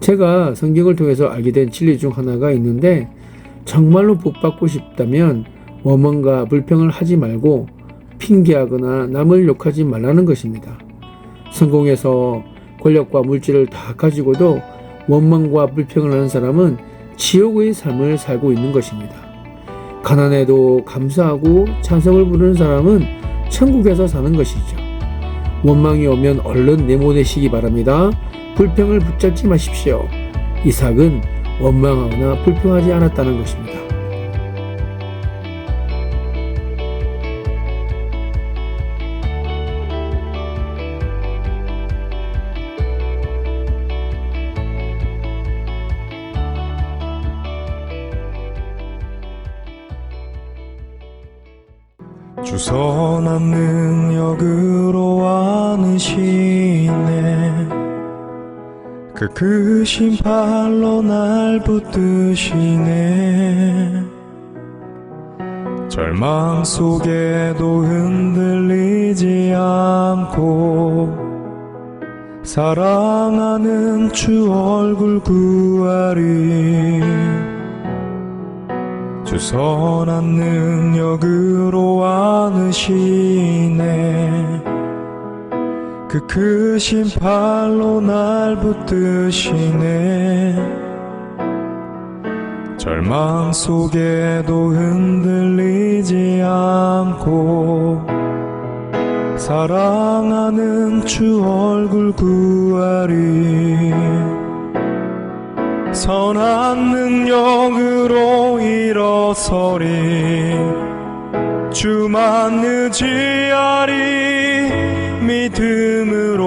제가 성경을 통해서 알게 된 진리 중 하나가 있는데, 정말로 복받고 싶다면 원망과 불평을 하지 말고 핑계하거나 남을 욕하지 말라는 것입니다. 성공해서 권력과 물질을 다 가지고도 원망과 불평을 하는 사람은 지옥의 삶을 살고 있는 것입니다. 가난해도 감사하고 찬성을 부르는 사람은 천국에서 사는 것이죠. 원망이 오면 얼른 내보내시기 바랍니다. 불평을 붙잡지 마십시오. 이삭은 원망하거나 불평하지 않았다는 것입니다. 주선한 능력으로 안으시네. 그 크신 팔로 날 붙드시네. 절망 속에도 흔들리지 않고 사랑하는 주 얼굴 구하리. 주 선한 능력으로 안으시네. 그 크신 팔로 날 붙드시네. 절망 속에도 흔들리지 않고 사랑하는 주 얼굴 구하리. 선한 능력으로 일어서리. 주만 의지하리. 믿음으로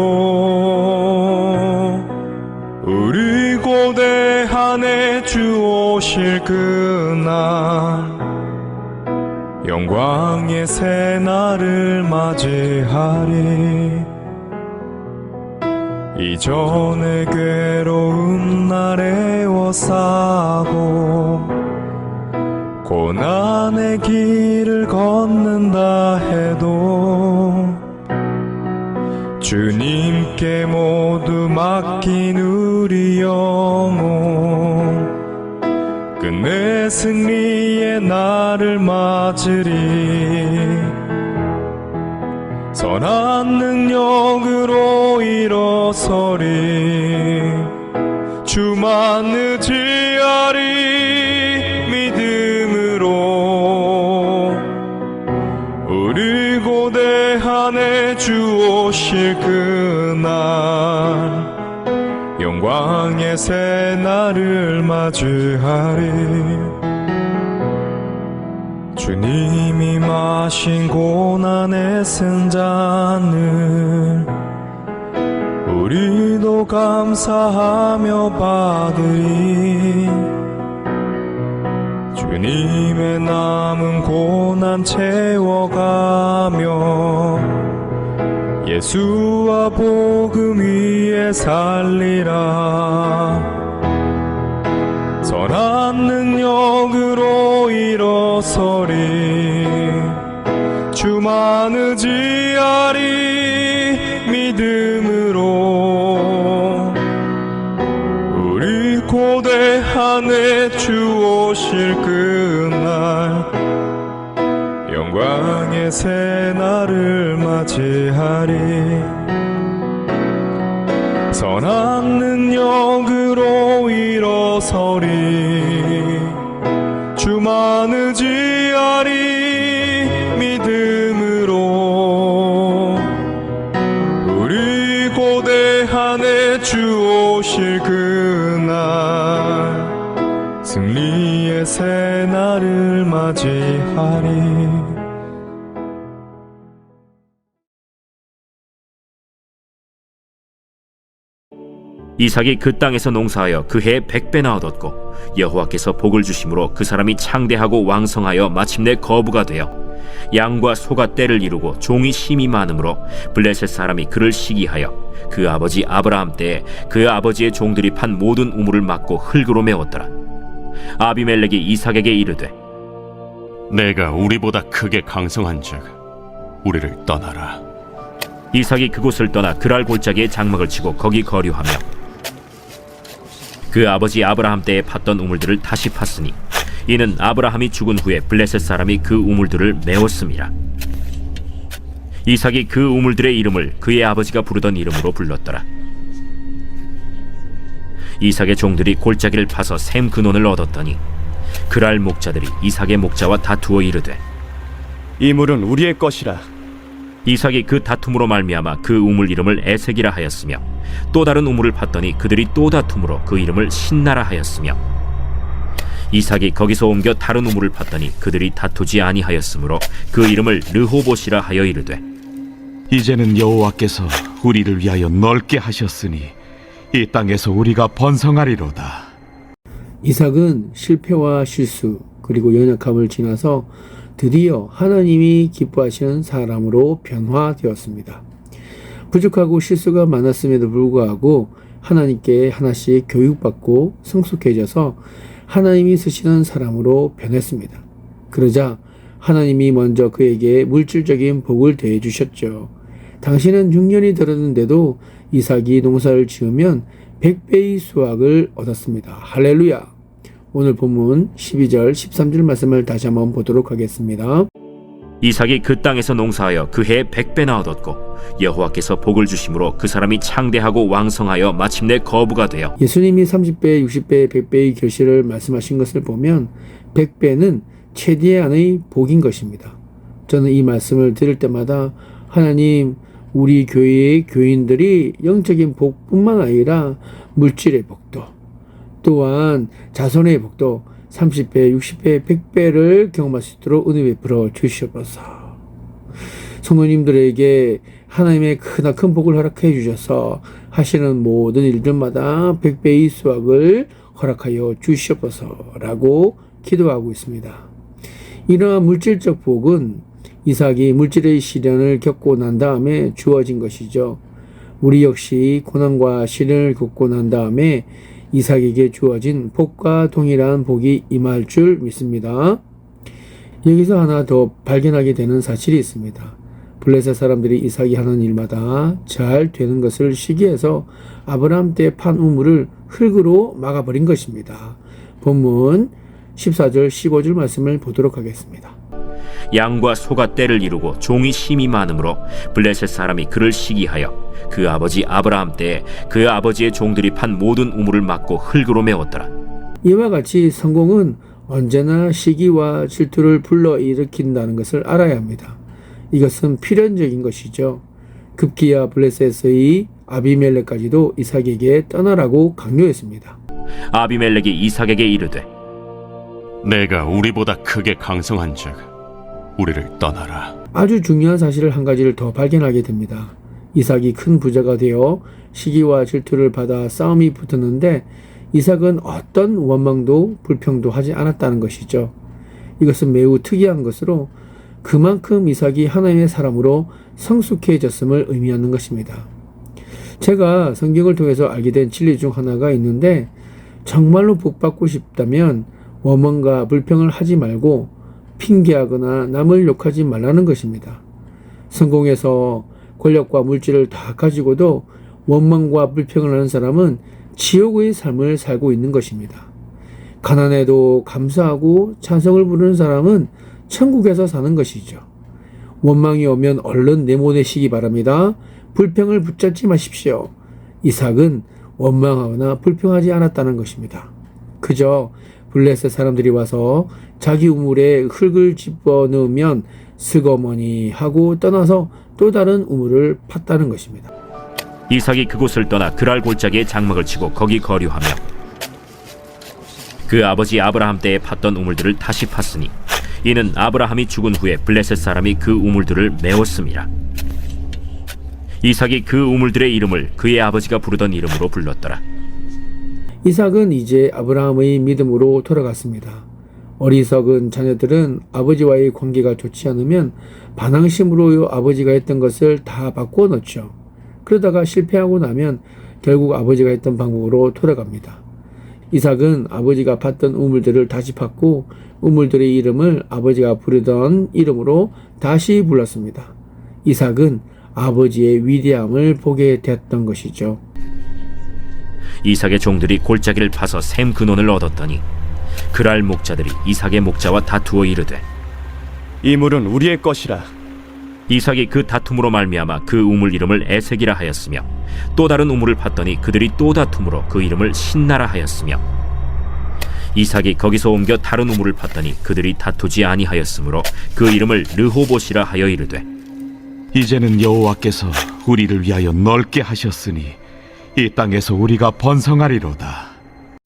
우리 고대한에 주 오실 그날 영광의 새날을 맞이하리. 이전의 괴로운 날에 애워싸고 고난의 길을 걷는다 해도 주님께 모두 맡긴 우리 영혼 끝내 승리의 날을 맞으리. 선한 능력으로 일어서리. 주만 의지하리. 믿음으로 우리 고대한에 주 오실 그날 영광의 새날을 맞이하리. 주님이 마신 고난의 승잔을 우리도 감사하며 받으리. 주님의 남은 고난 채워가며 예수와 복음 위에 살리라. 선한 능력으로 일어서리. 주만 의지하리. 믿음으로 우리 고대한에 주 오실 그날 영광의 새날을 맞이하리. 선한 능력으로 일어서리. 주만 의지하리. 믿음으로 우리 고대한에 주 오실 그날 승리의 새날을 맞이하리. 이삭이 그 땅에서 농사하여 그 해에 100배나 얻었고 여호와께서 복을 주심으로 그 사람이 창대하고 왕성하여 마침내 거부가 되어 양과 소가 떼를 이루고 종이 심이 많으므로 블레셋 사람이 그를 시기하여 그 아버지 아브라함 때에 그 아버지의 종들이 판 모든 우물을 막고 흙으로 메웠더라. 아비멜렉이 이삭에게 이르되 내가 우리보다 크게 강성한즉 우리를 떠나라. 이삭이 그곳을 떠나 그랄 골짜기에 장막을 치고 거기 거류하며 그 아버지 아브라함 때에 팠던 우물들을 다시 팠으니 이는 아브라함이 죽은 후에 블레셋 사람이 그 우물들을 메웠음이라. 이삭이 그 우물들의 이름을 그의 아버지가 부르던 이름으로 불렀더라. 이삭의 종들이 골짜기를 파서 샘 근원을 얻었더니 그랄 목자들이 이삭의 목자와 다투어 이르되 이 물은 우리의 것이라. 이삭이 그 다툼으로 말미암아 그 우물 이름을 에색이라 하였으며 또 다른 우물을 팠더니 그들이 또 다툼으로 그 이름을 신나라 하였으며 이삭이 거기서 옮겨 다른 우물을 팠더니 그들이 다투지 아니하였으므로 그 이름을 르호봇이라 하여 이르되 이제는 여호와께서 우리를 위하여 넓게 하셨으니 이 땅에서 우리가 번성하리로다. 이삭은 실패와 실수 그리고 연약함을 지나서 드디어 하나님이 기뻐하시는 사람으로 변화되었습니다. 부족하고 실수가 많았음에도 불구하고 하나님께 하나씩 교육받고 성숙해져서 하나님이 쓰시는 사람으로 변했습니다. 그러자 하나님이 먼저 그에게 물질적인 복을 더해 주셨죠. 당신은 6년이 들었는데도 이삭이 농사를 지으면 100배의 수확을 얻었습니다. 할렐루야! 오늘 본문 12절 13절 말씀을 다시 한번 보도록 하겠습니다. 이삭이 그 땅에서 농사하여 그 해에 100배나 얻었고 여호와께서 복을 주심으로 그 사람이 창대하고 왕성하여 마침내 거부가 되어 예수님이 30배, 60배, 100배의 결실을 말씀하신 것을 보면 100배는 최대한의 복인 것입니다. 저는 이 말씀을 들을 때마다 하나님, 우리 교회의 교인들이 영적인 복뿐만 아니라 물질의 복도 또한 자손의 복도 30배, 60배, 100배를 경험할 수 있도록 은혜 베풀어 주시옵소서. 성도님들에게 하나님의 크나큰 복을 허락해 주셔서 하시는 모든 일들마다 100배의 수확을 허락하여 주시옵소서라고 기도하고 있습니다. 이러한 물질적 복은 이삭이 물질의 시련을 겪고 난 다음에 주어진 것이죠. 우리 역시 고난과 시련을 겪고 난 다음에 이삭에게 주어진 복과 동일한 복이 임할 줄 믿습니다. 여기서 하나 더 발견하게 되는 사실이 있습니다. 블레셋 사람들이 이삭이 하는 일마다 잘 되는 것을 시기해서 아브라함 때 판 우물을 흙으로 막아버린 것입니다. 본문 14절 15절 말씀을 보도록 하겠습니다. 양과 소가 떼를 이루고 종이 심이 많으므로 블레셋 사람이 그를 시기하여 그 아버지 아브라함 때에 그 아버지의 종들이 판 모든 우물을 막고 흙으로 메웠더라. 이와 같이 성공은 언제나 시기와 질투를 불러일으킨다는 것을 알아야 합니다. 이것은 필연적인 것이죠. 급기야 블레셋의 아비멜렉까지도 이삭에게 떠나라고 강요했습니다. 아비멜렉이 이삭에게 이르되 내가 우리보다 크게 강성한즉 우리를 떠나라. 아주 중요한 사실을 한 가지를 더 발견하게 됩니다. 이삭이 큰 부자가 되어 시기와 질투를 받아 싸움이 붙었는데 이삭은 어떤 원망도 불평도 하지 않았다는 것이죠. 이것은 매우 특이한 것으로 그만큼 이삭이 하나님의 사람으로 성숙해졌음을 의미하는 것입니다. 제가 성경을 통해서 알게 된 진리 중 하나가 있는데 정말로 복받고 싶다면 원망과 불평을 하지 말고 핑계하거나 남을 욕하지 말라는 것입니다. 성공해서 권력과 물질을 다 가지고도 원망과 불평을 하는 사람은 지옥의 삶을 살고 있는 것입니다. 가난해도 감사하고 찬성을 부르는 사람은 천국에서 사는 것이죠. 원망이 오면 얼른 내보내시기 바랍니다. 불평을 붙잡지 마십시오. 이삭은 원망하거나 불평하지 않았다는 것입니다. 그저 블레셋 사람들이 와서 자기 우물에 흙을 집어넣으면 슬그머니 하고 떠나서 또 다른 우물을 팠다는 것입니다. 이삭이 그곳을 떠나 그랄 골짜기에 장막을 치고 거기 거류하며 그 아버지 아브라함 때에 팠던 우물들을 다시 팠으니 이는 아브라함이 죽은 후에 블레셋 사람이 그 우물들을 메웠음이라. 이삭이 그 우물들의 이름을 그의 아버지가 부르던 이름으로 불렀더라. 이삭은 이제 아브라함의 믿음으로 돌아갔습니다. 어리석은 자녀들은 아버지와의 관계가 좋지 않으면 반항심으로 아버지가 했던 것을 다 바꾸어 놓죠. 그러다가 실패하고 나면 결국 아버지가 했던 방법으로 돌아갑니다. 이삭은 아버지가 팠던 우물들을 다시 팠고 우물들의 이름을 아버지가 부르던 이름으로 다시 불렀습니다. 이삭은 아버지의 위대함을 보게 되었던 것이죠. 이삭의 종들이 골짜기를 파서 샘 근원을 얻었더니 그랄 목자들이 이삭의 목자와 다투어 이르되 이 물은 우리의 것이라. 이삭이 그 다툼으로 말미암아 그 우물 이름을 에색이라 하였으며 또 다른 우물을 팠더니 그들이 또 다툼으로 그 이름을 신나라 하였으며 이삭이 거기서 옮겨 다른 우물을 팠더니 그들이 다투지 아니하였으므로 그 이름을 르호봇이라 하여 이르되 이제는 여호와께서 우리를 위하여 넓게 하셨으니 이 땅에서 우리가 번성하리로다.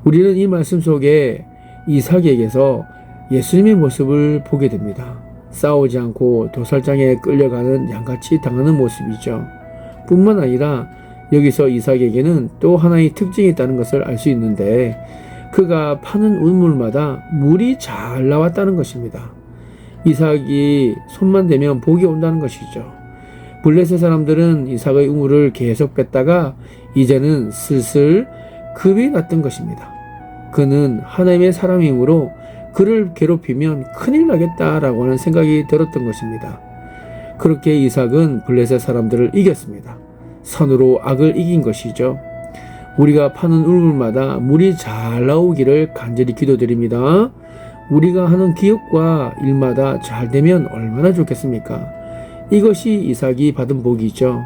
우리는 이 말씀 속에 이삭에게서 예수님의 모습을 보게 됩니다. 싸우지 않고 도살장에 끌려가는 양같이 당하는 모습이죠. 뿐만 아니라 여기서 이삭에게는 또 하나의 특징이 있다는 것을 알 수 있는데 그가 파는 우물마다 물이 잘 나왔다는 것입니다. 이삭이 손만 대면 복이 온다는 것이죠. 블레셋 사람들은 이삭의 우물을 계속 뺐다가 이제는 슬슬 급이 났던 것입니다. 그는 하나님의 사람이므로 그를 괴롭히면 큰일 나겠다라고 하는 생각이 들었던 것입니다. 그렇게 이삭은 블레셋 사람들을 이겼습니다. 선으로 악을 이긴 것이죠. 우리가 파는 우물마다 물이 잘 나오기를 간절히 기도드립니다. 우리가 하는 기업과 일마다 잘 되면 얼마나 좋겠습니까? 이것이 이삭이 받은 복이죠.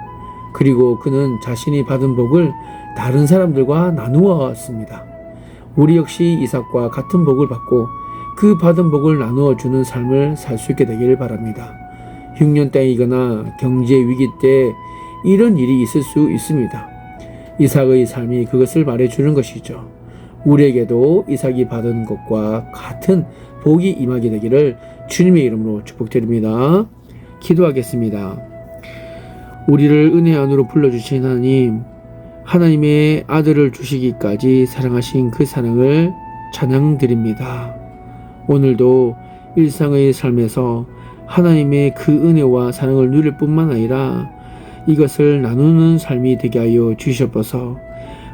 그리고 그는 자신이 받은 복을 다른 사람들과 나누었습니다. 우리 역시 이삭과 같은 복을 받고 그 받은 복을 나누어 주는 삶을 살 수 있게 되기를 바랍니다. 흉년땡이거나 경제 위기 때 이런 일이 있을 수 있습니다. 이삭의 삶이 그것을 말해주는 것이죠. 우리에게도 이삭이 받은 것과 같은 복이 임하게 되기를 주님의 이름으로 축복드립니다. 기도하겠습니다. 우리를 은혜 안으로 불러주신 하나님, 하나님의 아들을 주시기까지 사랑하신 그 사랑을 찬양드립니다. 오늘도 일상의 삶에서 하나님의 그 은혜와 사랑을 누릴 뿐만 아니라 이것을 나누는 삶이 되게 하여 주시옵소서.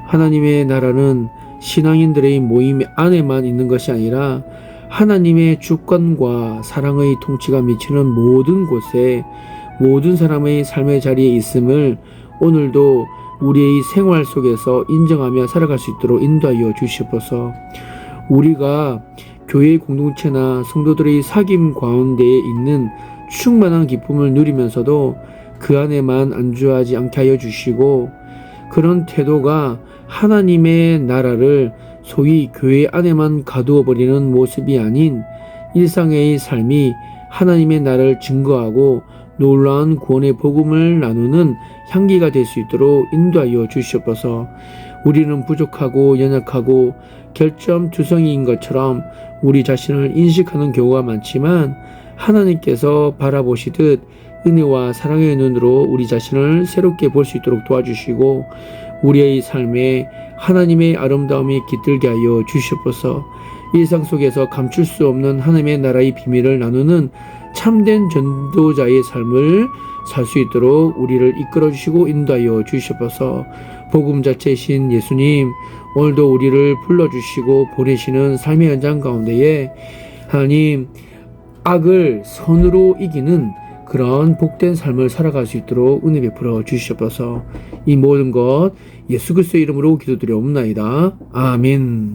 하나님의 나라는 신앙인들의 모임 안에만 있는 것이 아니라 하나님의 주권과 사랑의 통치가 미치는 모든 곳에 모든 사람의 삶의 자리에 있음을 오늘도 우리의 생활 속에서 인정하며 살아갈 수 있도록 인도하여 주시옵소서. 우리가 교회 공동체나 성도들의 사귐 가운데에 있는 충만한 기쁨을 누리면서도 그 안에만 안주하지 않게 하여 주시고 그런 태도가 하나님의 나라를 소위 교회 안에만 가두어 버리는 모습이 아닌 일상의 삶이 하나님의 나라를 증거하고 놀라운 구원의 복음을 나누는 향기가 될 수 있도록 인도하여 주시옵소서. 우리는 부족하고 연약하고 결점투성이인 것처럼 우리 자신을 인식하는 경우가 많지만 하나님께서 바라보시듯 은혜와 사랑의 눈으로 우리 자신을 새롭게 볼 수 있도록 도와주시고 우리의 삶에 하나님의 아름다움이 깃들게 하여 주시옵소서. 일상 속에서 감출 수 없는 하나님의 나라의 비밀을 나누는 참된 전도자의 삶을 살 수 있도록 우리를 이끌어 주시고 인도하여 주시옵소서. 복음 자체이신 예수님, 오늘도 우리를 불러주시고 보내시는 삶의 현장 가운데에 하나님 악을 선으로 이기는 그런 복된 삶을 살아갈 수 있도록 은혜 베풀어 주시옵소서. 이 모든 것 예수 그리스도의 이름으로 기도드리옵나이다. 아멘.